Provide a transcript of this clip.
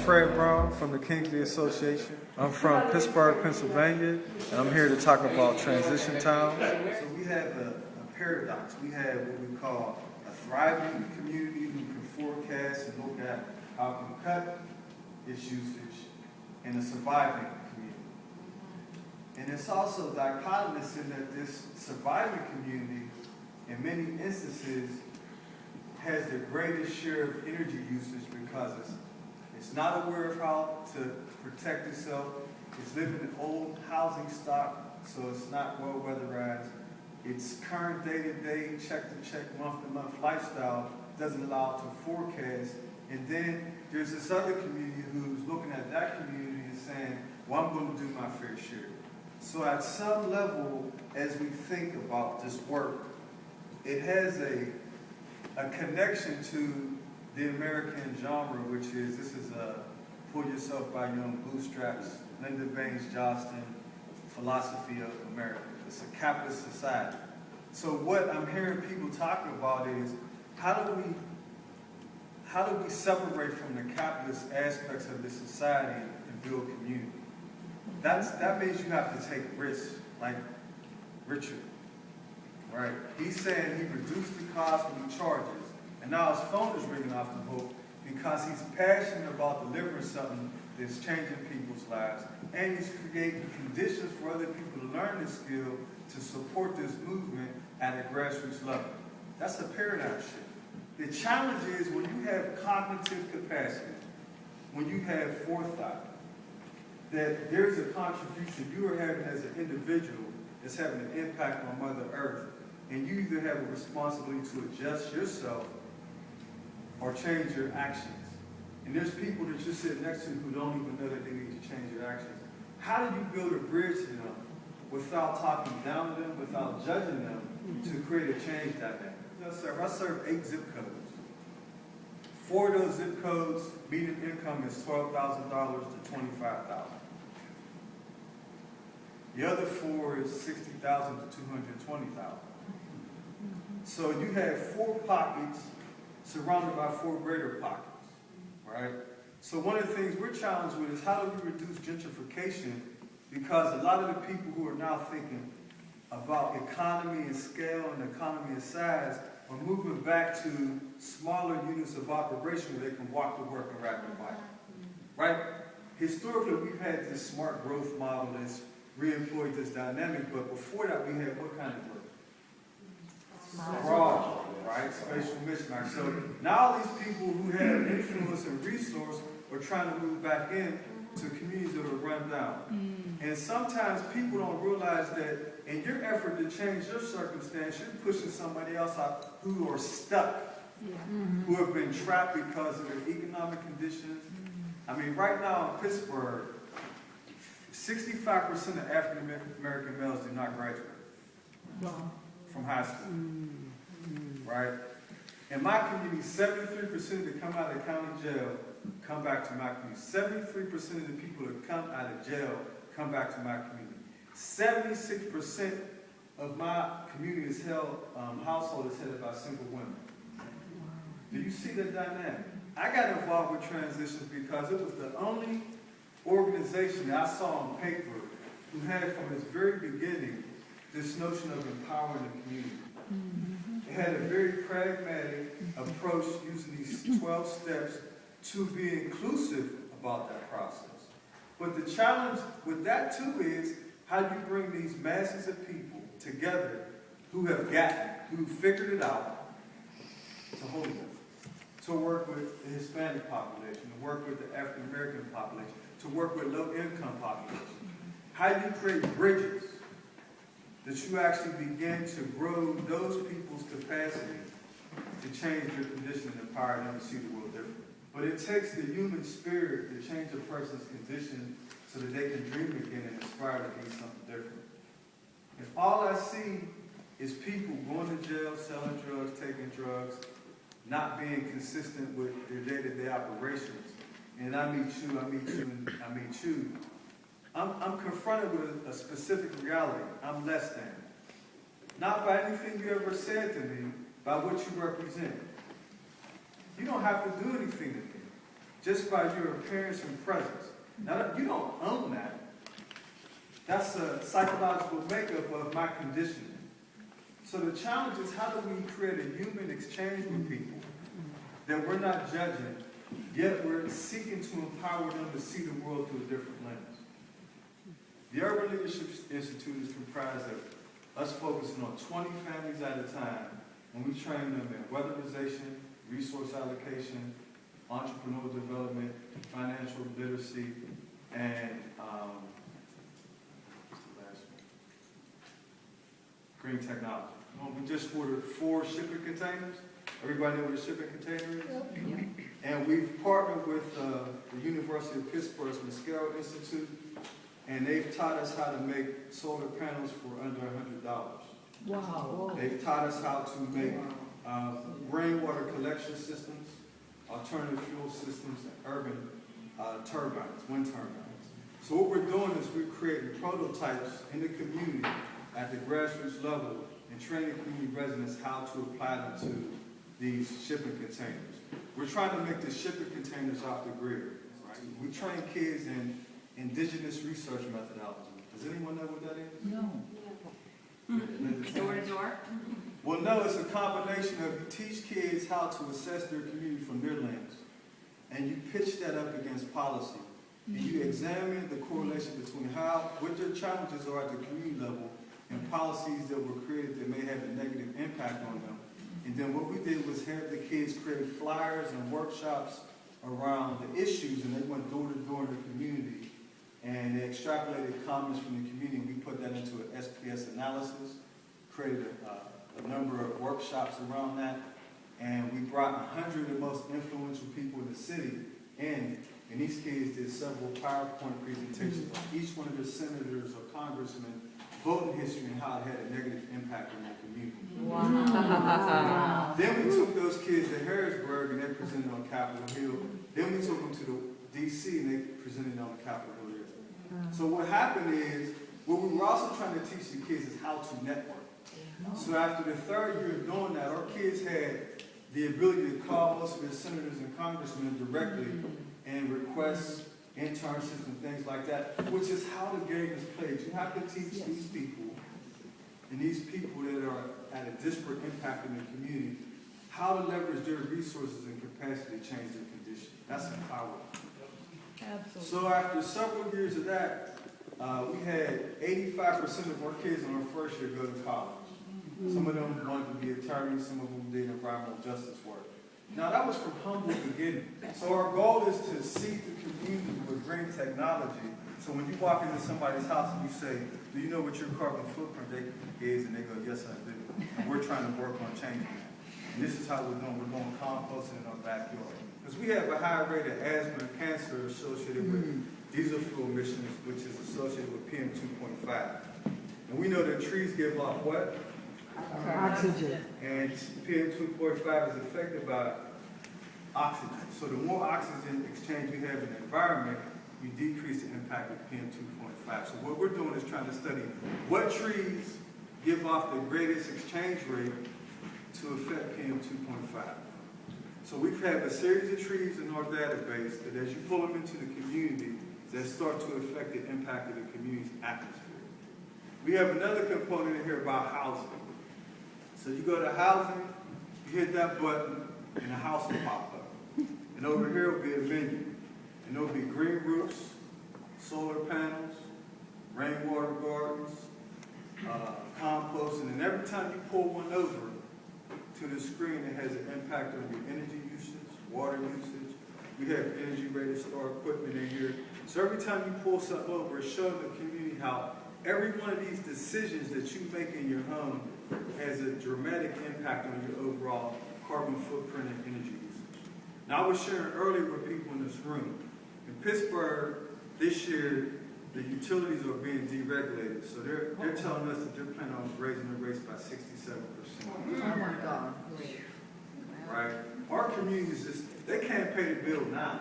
Fred Brown from the Kingsley Association. I'm from Pittsburgh, Pennsylvania, and I'm here to talk about transition towns. So we have a paradox. We have what we call a thriving community who can forecast and look at how it can cut its usage, and a surviving community. And it's also dichotomous in that this surviving community, in many instances, has the greatest share of energy usage because it's not aware of how to protect itself. It's living in old housing stock, so it's not well weatherized. Its current day-to-day, check-to-check, month-to-month lifestyle doesn't allow it to forecast. And then there's this other community who's looking at that community and saying, well, I'm going to do my fair share. So at some level, as we think about this work, it has a connection to the American genre, which is, this is a pull yourself by your own bootstraps, Lyndon Baines Johnston philosophy of America. It's a capitalist society. So what I'm hearing people talking about is, how do we separate from the capitalist aspects of this society and build community? That means you have to take risks, like Richard, right? He's saying he reduced the cost when he charges, and now his phone is ringing off the hook because he's passionate about delivering something that's changing people's lives, and he's creating conditions for other people to learn this skill to support this movement at a grassroots level. That's a paradigm shift. The challenge is when you have cognitive capacity, when you have forethought, that there's a contribution you are having as an individual that's having an impact on Mother Earth, and you either have a responsibility to adjust yourself or change your actions. And there's people that you're sitting next to who don't even know that they need to change their actions. How do you build a bridge to them without talking down to them, without judging them, to create a change dynamic? I serve 8 zip codes. 4 of those zip codes, median income is $12,000 to $25,000. The other 4 is $60,000 to $220,000. So you have 4 pockets surrounded by 4 greater pockets, right? So one of the things we're challenged with is how do we reduce gentrification, because a lot of the people who are now thinking about economy and scale and economy and size are moving back to smaller units of operation where they can walk to work and ride their bike, right? Historically, we've had this smart growth model that's re-employed this dynamic, but before that we had what kind of growth? Fraud, right? Spatial mismatch. So now all these people who have influence and resource are trying to move back in to communities that are run down. And sometimes people don't realize that in your effort to change your circumstance, you're pushing somebody else out who are stuck, who have been trapped because of their economic conditions. I mean, right now in Pittsburgh, 65% of African American males do not graduate from high school, right? In my community, 73% that come out of county jail come back to my community. 73% of the people that come out of jail come back to my community. 76% of my community is household is headed by single women. Do you see the dynamic? I got involved with transitions because it was the only organization that I saw on paper who had from its very beginning this notion of empowering the community. It had a very pragmatic approach using these 12 steps to be inclusive about that process. But the challenge with that too is how do you bring these masses of people together who have who figured it out to hold them, to work with the Hispanic population, to work with the African American population, to work with low income population. How do you create bridges that you actually begin to grow those people's capacity to change their condition and empower them to see the world differently? But it takes the human spirit to change a person's condition so that they can dream again and aspire to be something different. If all I see is people going to jail, selling drugs, taking drugs, not being consistent with their day-to-day operations, and I meet you, I'm confronted with a specific reality. I'm less than. Not by anything you ever said to me, by what you represent. You don't have to do anything to me. just by your appearance and presence. Now, you don't own that. That's a psychological makeup of my conditioning. So the challenge is, how do we create a human exchange with people that we're not judging, yet we're seeking to empower them to see the world through a different lens? The Urban Leadership Institute is comprised of us focusing on 20 families at a time, and we train them in weatherization, resource allocation, entrepreneurial development, financial literacy, and what's the last one? Green technology. We just ordered 4 shipping containers. Everybody know what a shipping container is? Yep. And we've partnered with the University of Pittsburgh's Mascaro Institute, and they've taught us how to make solar panels for under $100. Wow. They've taught us how to make rainwater collection systems, alternative fuel systems, and urban turbines, wind turbines. So what we're doing is we're creating prototypes in the community at the grassroots level and training community residents how to apply them to these shipping containers. We're trying to make the shipping containers off the grid. Right? We train kids in indigenous research methodology. Does anyone know what that is? No. Door to door? Well, no, it's a combination of you teach kids how to assess their community from their lens, and you pitch that up against policy, and you examine the correlation between what their challenges are at the community level and policies that were created that may have a negative impact on them. And then what we did was have the kids create flyers and workshops around the issues, and they went door to door in the community, and they extrapolated comments from the community, and we put that into an SPS analysis, created a number of workshops around that, and we brought 100 of the most influential people in the city in, and these kids did several PowerPoint presentations on each one of the senators or congressmen, voting history and how it had a negative impact on their community. Wow. Then we took those kids to Harrisburg and they presented on Capitol Hill. Then we took them to the DC and they presented on Capitol Hill. So what happened is, what we were also trying to teach the kids is how to network. So after the 3rd year of doing that, our kids had the ability to call most of the senators and congressmen directly and request internships and things like that, which is how the game is played. You have to teach these people, and these people that are at a disparate impact in the community, how to leverage their resources and capacity to change their condition. That's empowerment. Absolutely. So after several years of that, we had 85% of our kids in our first year go to college. Some of them wanted to be attorneys, some of them did environmental justice work. Now that was from humble beginning. So our goal is to seed the community with green technology. So when you walk into somebody's house and you say, do you know what your carbon footprint is? And they go, yes, I do. And we're trying to work on changing that. And this is how we're doing. We're going composting in our backyard. Because we have a high rate of asthma and cancer associated with diesel fuel emissions, which is associated with PM 2.5. And we know that trees give off what? Oxygen. And PM 2.5 is affected by oxygen. So the more oxygen exchange we have in the environment, you decrease the impact of PM 2.5. So what we're doing is trying to study what trees give off the greatest exchange rate to affect PM 2.5. So we have a series of trees in our database that as you pull them into the community, that start to affect the impact of the community's atmosphere. We have another component in here about housing. So you go to housing, you hit that button, and a house will pop up. And over here will be a menu. And there'll be green roofs, solar panels, rainwater gardens, composting. And every time you pull one over to the screen, it has an impact on your energy usage, water usage. We have energy rated store equipment in here. So every time you pull something over, it's showing the community how every one of these decisions that you make in your home has a dramatic impact on your overall carbon footprint and energy usage. Now, I was sharing earlier with people in this room. In Pittsburgh, this year, the utilities are being deregulated. So they're telling us that they're planning on raising the rates by 67%. Oh my God. Right? Our communities just, they can't pay the bill now.